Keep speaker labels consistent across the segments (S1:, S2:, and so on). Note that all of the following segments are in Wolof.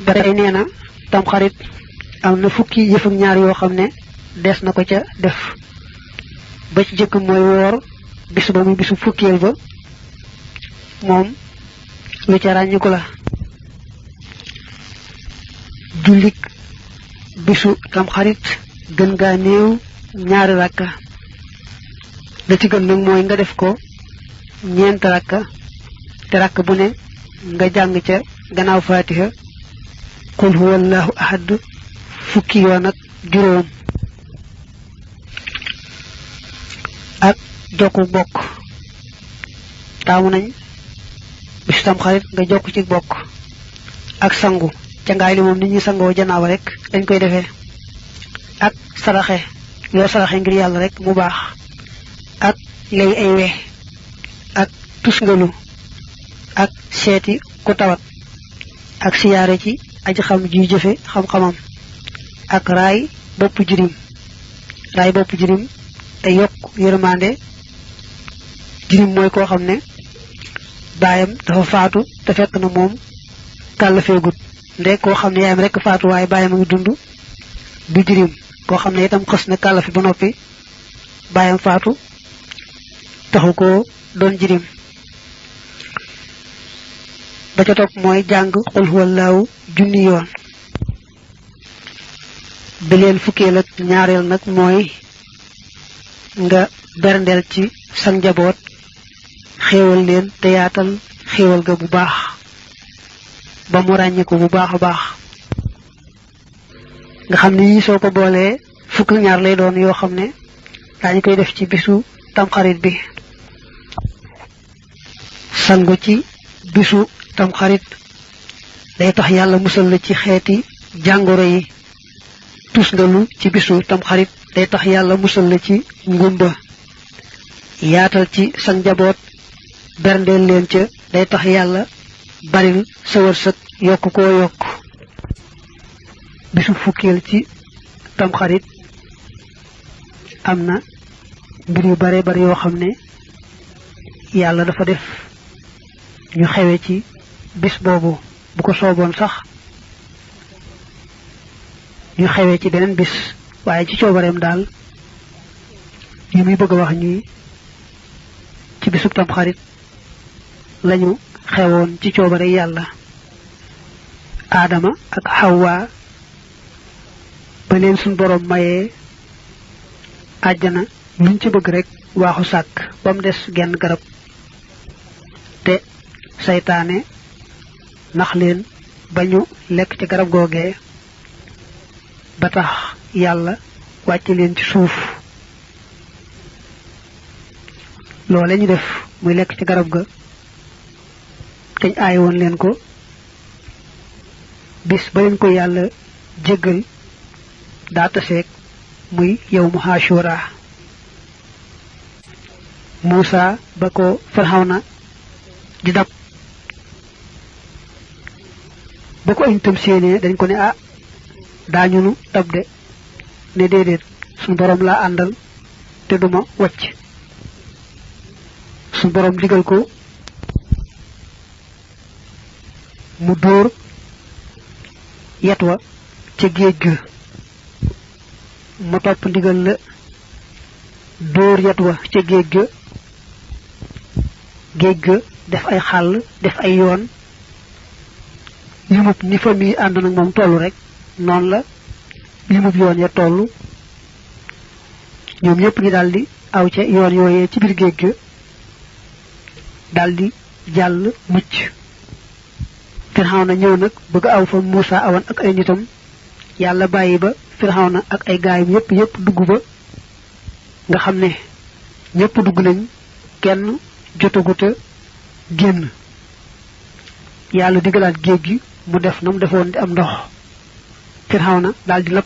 S1: ba tey nee na tamxarit am na fukki yëf ak ñaar yoo xam ne des na ko ca def ba ci jëkk mooy woor bis ba muy bisu fukkeel ba moom lu ca ràññiku la jullik bisu tamxarit gën gaa néew ñaari rakka la ci gën nag mooy nga def ko ñeent rakka te rakk bu ne nga jàng ca gannaaw fatiha qul huwallahu ahad fukki yoon ak juróom ak jokku bokk taamu nañ bisu tamxarit nga jokk ci bokk ak sangu ca ngaay li moom nit ñi sangoo janaaba rek dañ koy defee ak saraxe yoo saraxe ngir yàlla rek mu baax ak lay ay we ak tusngalu ak seeti ku tawat ak siyaare ci aji xam juy jëfe xam-xamam ak raay bopp jirim te yokk yërmande jirim mooy koo xam ne baayam dafa faatu te fekk na moom kàllafeegut ndek koo xam ne yaayam rek faatu waaye baayam a ngi dund du jirim koo xam ne itam xës na kàllafe ba noppi baayam faatu taxu ko doon jirim ba ca topp mooy jàng xul huwallaahu junni yoon bi leen fukkeel ak ñaareel nag mooy nga berndeel ci sa njaboot xéewal leen te yaatal xéewal ga bu baax ba mu ràññeeku bu baax a baax nga xam ne yii soo ko boolee fukk ñaar lay doon yoo xam ne daañu koy def ci bisu tamxarit bi sangu ci bisu tamxarit day tax yàlla musal la ci xeeti jàngoro yi tusngalu ci bisu tamxarit day tax yàlla musal la ci ngumba yaatal ci sa njaboot berndeel leen ca day tax yàlla baril sa wërsëg yokk koo yokk bisu fukkeel ci tamxarit am na mbir yu bare bare yoo xam ne yàlla dafa def ñu xewe ci bis boobu bu ko sooboon sax ñu xewee ci beneen bis waaye ci coobareem daal yi muy bëgg a wax ñuy ci bisub tamxarit lañu xewoon ci coobare yàlla aadama ak xawwa ba leen suñ boroom mayee àjjana luñ ci bëgg rek waaxu sàkk ba mu des genn garab te saytaane nax leen ba ñu lekk ci garab googee ba tax yàlla wàcce leen ci suuf loole ñu def muy lekk ci garab ga teñ aay woon leen ko bis ba leen ko yàlla jéggal daa taseeg muy yawmu Ashura Muusa ba ko Firawna di dab ba ko añ tam séenée dañ ko ne daañu nu dab de ne déedéet suñu borom laa àndal te duma wacc suñu borom digal ko mu dóor yet wa ca géej ga mu topp ndigal la dóor yet wa ca géej ga def ay xàll def ay yoon limub ni famille ànd nag moom tollu rek noonu la limub yoon ya toll ñoom ñëpp ñi daldi aw ca yoon yooyee ci biir géej ga daldi jàll mucc Firawna ñëw nag bëgg aw fa Muusa awan ak ay nitam yàlla bàyyi ba Firawna ak ay gaayam yëpp dugg ba nga xam ne ñëpp dugg nañ kenn jotaguta génn yàlla digalaat géej gi mu def na mu defoon di am ndox Firawna daldi lab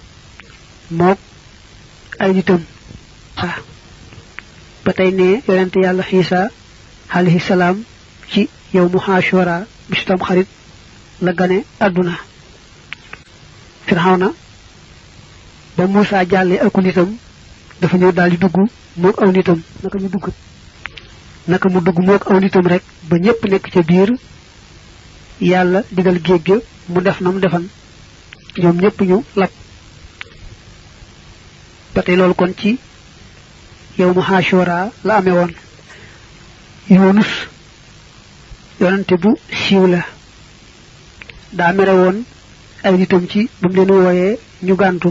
S1: mook ay nitam ba tey ne yonent yàlla Iisa alayhi salaam ci yawmu Ashura bisu Tamxarit la gane àdduna Firawna ba Muusa jàllee ak nitam dafa ñëw daldi dugg mook aw nitam naka mu dugg mook aw nitam rek ba ñépp nekk ca biir yàlla digal géej ga mu def na mu defan ñoom ñëpp ñu lab ba tey loolu kon ci yow mu Ashura la amee woon Yunus yonante bu siiw la daa mere woon ay nitam ci ba mu leen wooyee ñu gàntu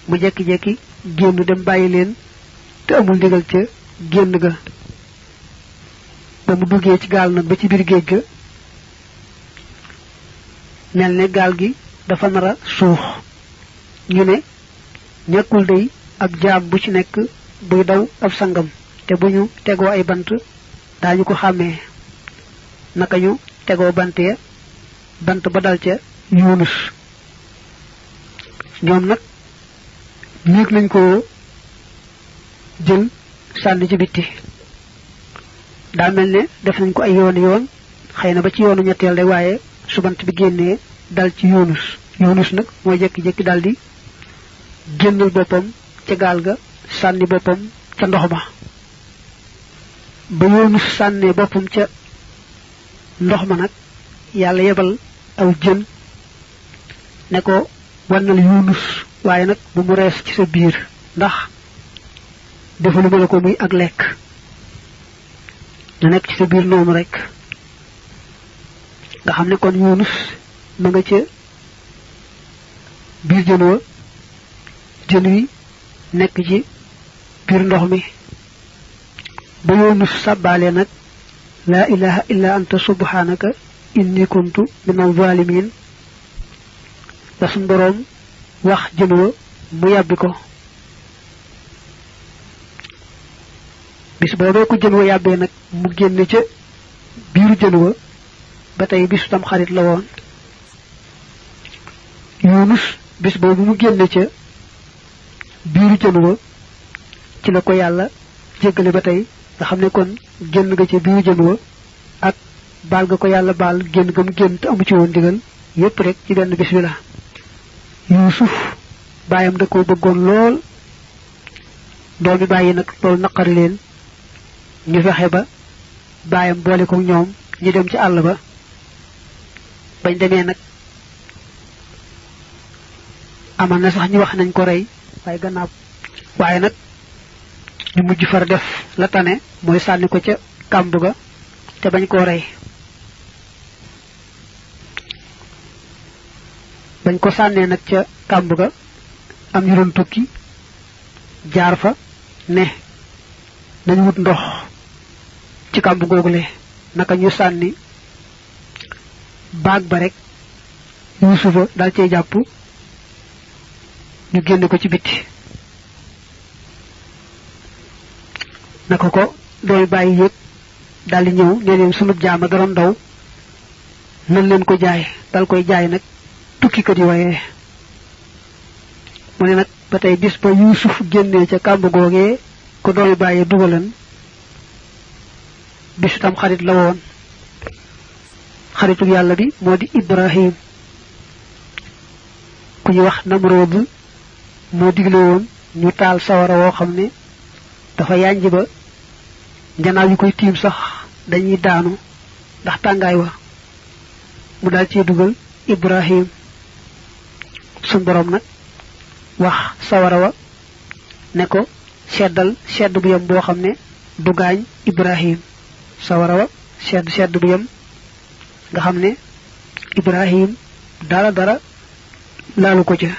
S1: mu jekki-jekki génn dem bàyyi leen te amul ndigal ca génn ga ba mu duggee ci gaal nag ba ci biir géej ga mel ne gaal gi dafa nar a suux ñu ne ñàkkul day ab jaam bu ci nekk buy daw ab sangam te bu ñu tegoo ay bant daañu ko xàmmee naka ñu tegoo bant ya bant ba dal ca Yunus ñoom nag néeg nañ ko jël sànni ci bitti daa mel ne def nañ ko ay yoon xëy na ba ci yoonu ñetteel rek waaye su bant bi génnee dal ci Yunus nag mooy jékki-jékki daldi génnal boppam ca gaal ga sànni boppam ca ndox ma ba Yunus sànnee boppam ca ndox ma nag yàlla yebal aw jën ne ko wannal Yunus waaye nag bu mu rees ci sa biir ndax defalu ma la ko muy ak lekk na nekk ci sa biir noonu rek nga xam ne kon Yunus ma nga ca biir jën wa jën wi nekk ci biir ndox mi ba Yunus sàbbaale nag laa ilaha illa anta subhanaka inni kuntu minaz zalimin da suñ boroom wax jën wa mu yàbbi ko bis boobee ko jën wa yàbbee nag mu génne ca biiru jën wa ba tey bisu tam xarit la woon Yunus bis boobu mu génne ca biiru jën wa ci la ko yàlla jéggale ba tey nga xam ne kon génn nga ca biiru jën wa ak baal nga ko yàlla baal génn ga mu génn te amu ci woon ndigal yépp rek ci benn bis bi la Yuusuf baayam da ko bëggoon lool doomi bàyyi nag loolu naqari leen ñu fexe ba baayam boole ko ñoom ñu dem ci àll ba bañ demee nag amal na sax ñu wax nañ ko rey waaye gannaaw waaye nag ñu mujj far def la tane mooy sànni ko ca kàmb ga te bañ koo rey bañ ko sànnee nag ca kàmb ga am ñu doon tukki jaar fa ne nañ wut ndox ci kàmb googule naka ñu sànni baag ba rek Yuusufa dal cey jàpp ñu génne ko ci bitti naka ko dooy bàyyi yëg daldi ñëw ne leen sunu jaama daroon daw nan leen ko jaay dal koy jaay nag tukkikat yi waaye mu ne nag ba tey bis ba Yuusuf génnee ca kàmb googee ko dooy bàyyi dugalan bisu tam xarit la woon xaritu yàlla bi moo di Ibrahim ku ñu wax Namrood moo digle woon ñu taal sawara woo xam ne dafa yànj ba njanaaw yi koy tiim sax dañuy daanu ndax tàngaay wa mu daal cee dugal Ibrahim sun borom nag wax sawara wa ne ko seddal sedd bu yem boo xam ne du gaañ Ibrahim sawara wa sedd bu yem nga xam ne Ibrahim dara laalu ko ca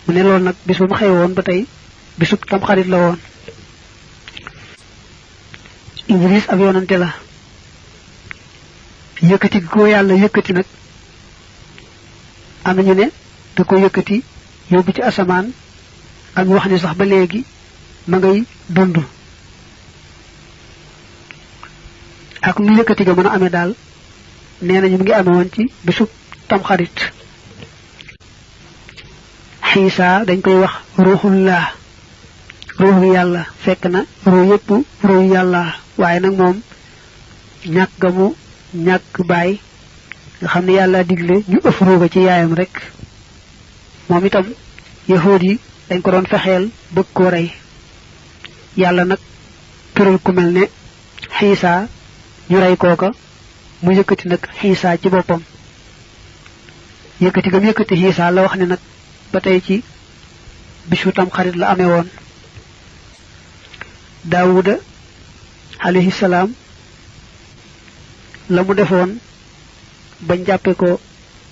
S1: mu ne loolu nag bis bu mu xew woon ba tey bisub tamxarit la woon Idris ab yonante la yëkkati ko yàlla yëkkati nag am nañu ne da ko yëkkati yóbbu ci asamaan am wax ne sax ba léegi ma ngay dund ak nu yëkkati ga mën a amee daal nee nañu mu ngi amee woon ci bisub tamxarit Xiisa dañ koy wax ruuxullah ruuxu yàlla fekk na ruu yépp ruuxu yàlla waaye nag moom ñàkk ga mu ñàkk baay nga xam ne yàlla digle ñu ëf ruuga ci yaayam rek moom itam yahuud yi dañ ko doon fexeel bëgg koo rey yàlla nag tëral ku mel ne Xiisa ñu rey kooka mu yëkkati nag xiisa ci boppam yëkkati gam yëkkati xiisa la wax ne nag ba tey ci bisu tam xarit la amee woon daawuda alayhi salaam la mu defoon bañ jàppe ko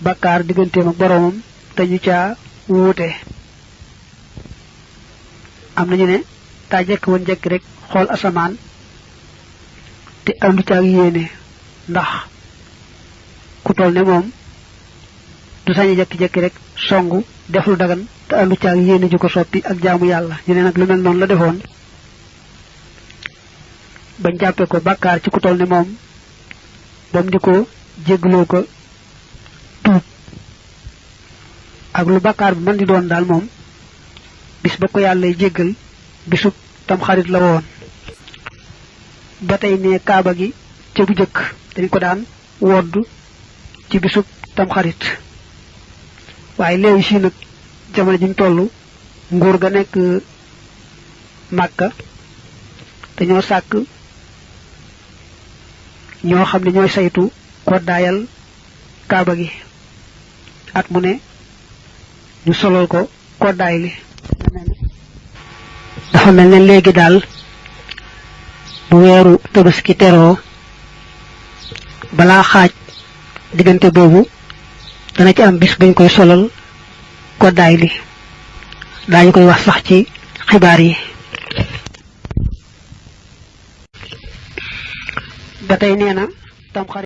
S1: bakkaar digganteem ak boroomam dañu caa wuute am nañu ne daa jekk woon jekk rek xool asamaan te andu caag yéene ndax ku toll ne moom du sañ jekki-jekki rek songu def lu dagan te andu caag yéene ju ko soppi ak jaamu yàlla ñu ne nag lu mel noonu la defoon bañ jàppe ko bakkaar ci ku toll ne moom bam di ko jéggloo ko tuub ak lu bakkaar bi mën di doon daal moom bis ba ko yàlla jéggal bisub tam xarit la woon ba tey ne kaaba gi ca bu jëkk dañ ko daan wodd ci bisub tam xarit waaye léegi si nag jamono jiñ toll nguur ga nekk Màkka dañoo sàkk ñoo xam ne ñooy saytu koddaayal kaaba gi at mu ne ñu solol ko koddaay li dafa mel ne léegi daal bu weeru tabaski teroo balaa xaaj diggante boobu dana ci am bis bañ koy solal koddaay li daañu koy wax sax ci xibaar yi ba tey nee na tam xarit